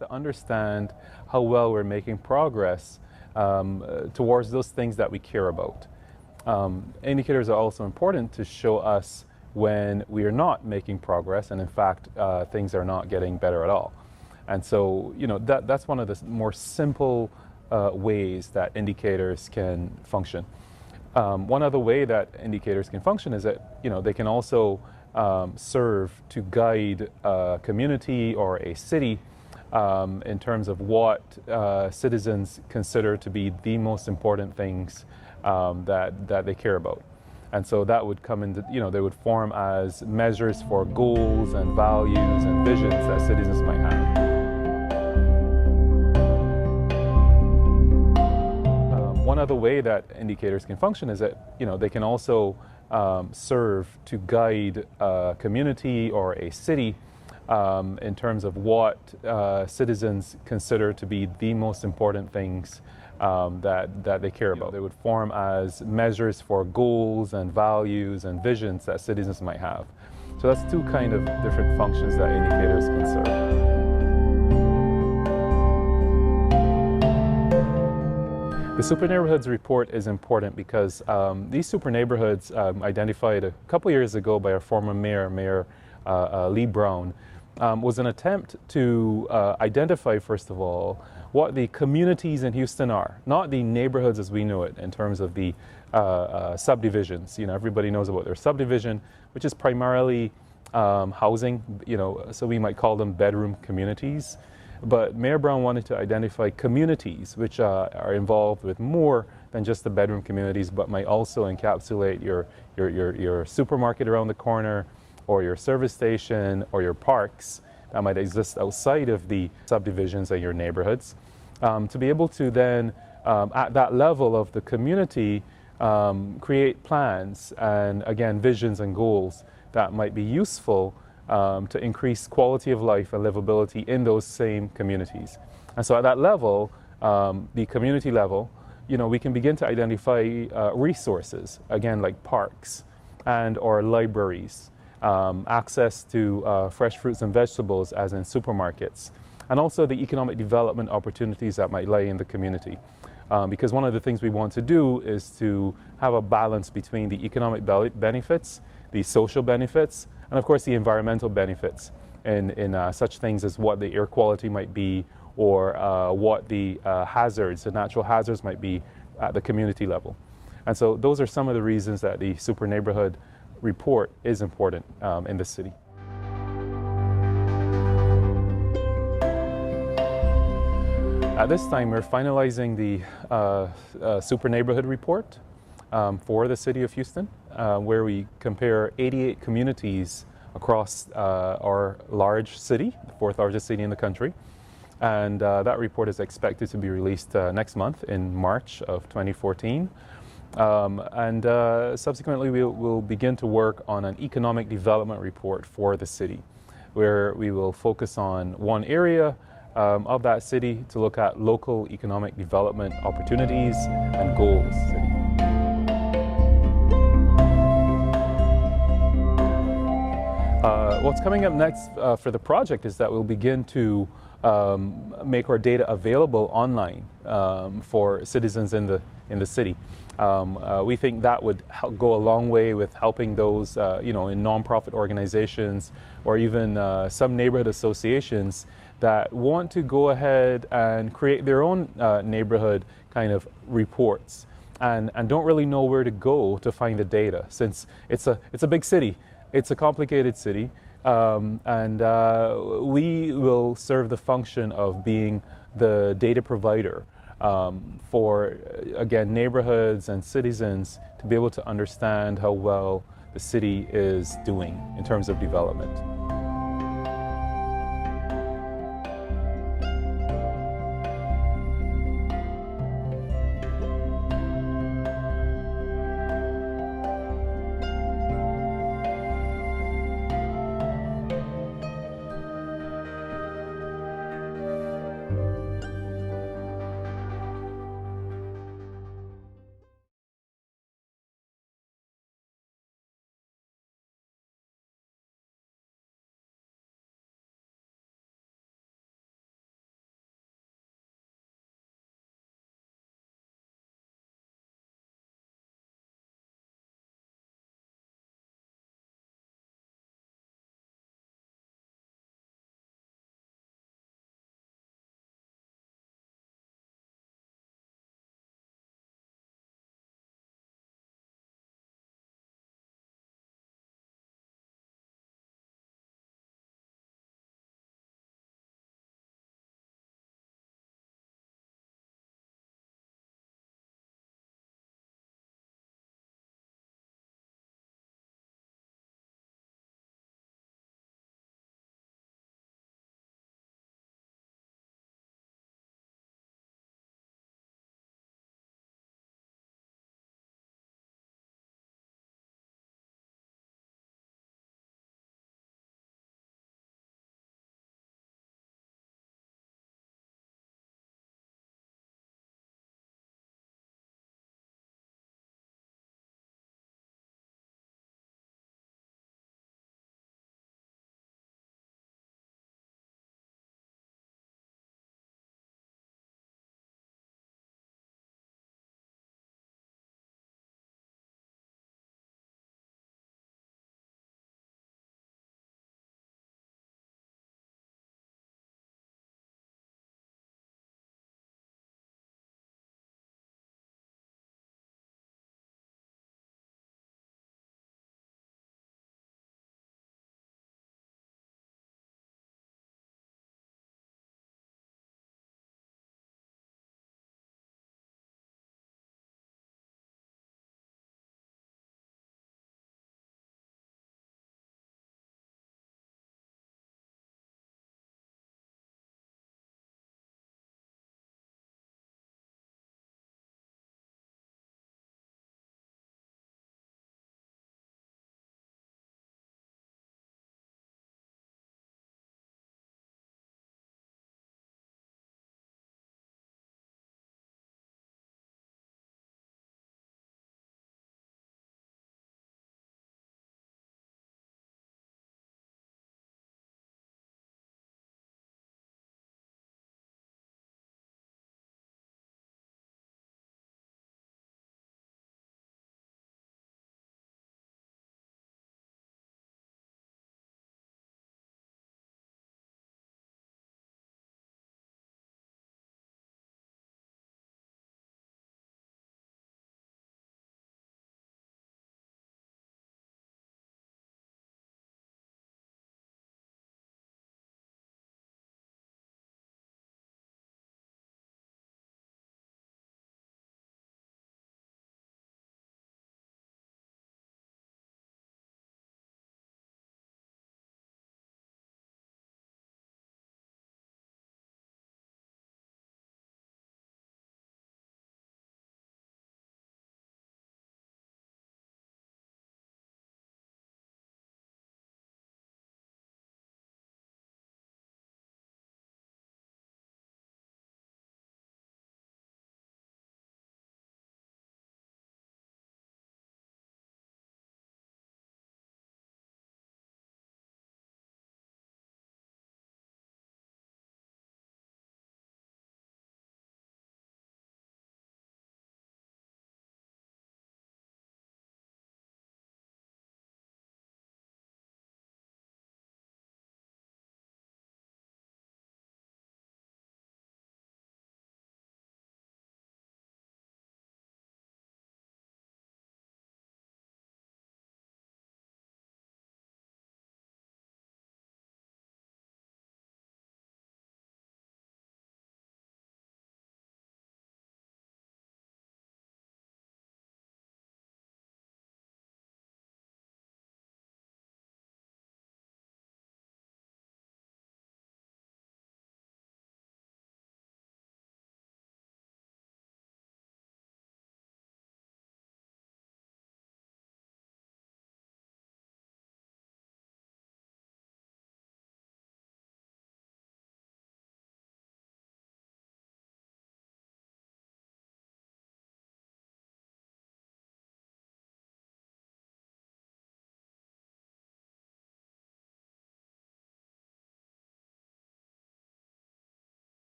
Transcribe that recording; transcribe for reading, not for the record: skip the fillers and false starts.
to understand how well we're making progress towards those things that we care about. Indicators are also important to show us when we are not making progress and in fact things are not getting better at all. And so, that's one of the more simple ways that indicators can function. One other way that indicators can function is that, they can also serve to guide a community or a city in terms of what citizens consider to be the most important things that they care about. And so that would come into, they would form as measures for goals and values and visions that citizens might have. One other way that indicators can function is that, they can also serve to guide a community or a city in terms of what citizens consider to be the most important things that they care about. They would form as measures for goals and values and visions that citizens might have. So that's two kind of different functions that indicators can serve. The Super Neighborhoods report is important because these super neighborhoods identified a couple years ago by our former Mayor Lee Brown was an attempt to identify, first of all, what the communities in Houston are, not the neighborhoods as we know it in terms of the subdivisions. Everybody knows about their subdivision, which is primarily housing, so we might call them bedroom communities. But Mayor Brown wanted to identify communities which are involved with more than just the bedroom communities, but might also encapsulate your supermarket around the corner, or your service station, or your parks that might exist outside of the subdivisions of your neighborhoods. To be able to then, at that level of the community, create plans and, again, visions and goals that might be useful to increase quality of life and livability in those same communities. And so at that level, the community level, we can begin to identify resources, again, like parks and or libraries, access to fresh fruits and vegetables as in supermarkets, and also the economic development opportunities that might lie in the community. Because one of the things we want to do is to have a balance between the economic benefits, the social benefits, and of course the environmental benefits in such things as what the air quality might be, or what the hazards, the natural hazards might be at the community level. And so those are some of the reasons that the Super Neighborhood report is important in the city. At this time, we're finalizing the Super Neighborhood report for the city of Houston, where we compare 88 communities across our large city, the fourth largest city in the country. And that report is expected to be released next month in March of 2014. Subsequently, we'll begin to work on an economic development report for the city, where we will focus on one area of that city to look at local economic development opportunities and goals of the city. What's coming up next for the project is that we'll begin to make our data available online for citizens in the city. We think that would go a long way with helping those, in nonprofit organizations or even some neighborhood associations that want to go ahead and create their own neighborhood kind of reports and don't really know where to go to find the data, since it's a big city, it's a complicated city, and we will serve the function of being the data provider for, again, neighborhoods and citizens to be able to understand how well the city is doing in terms of development.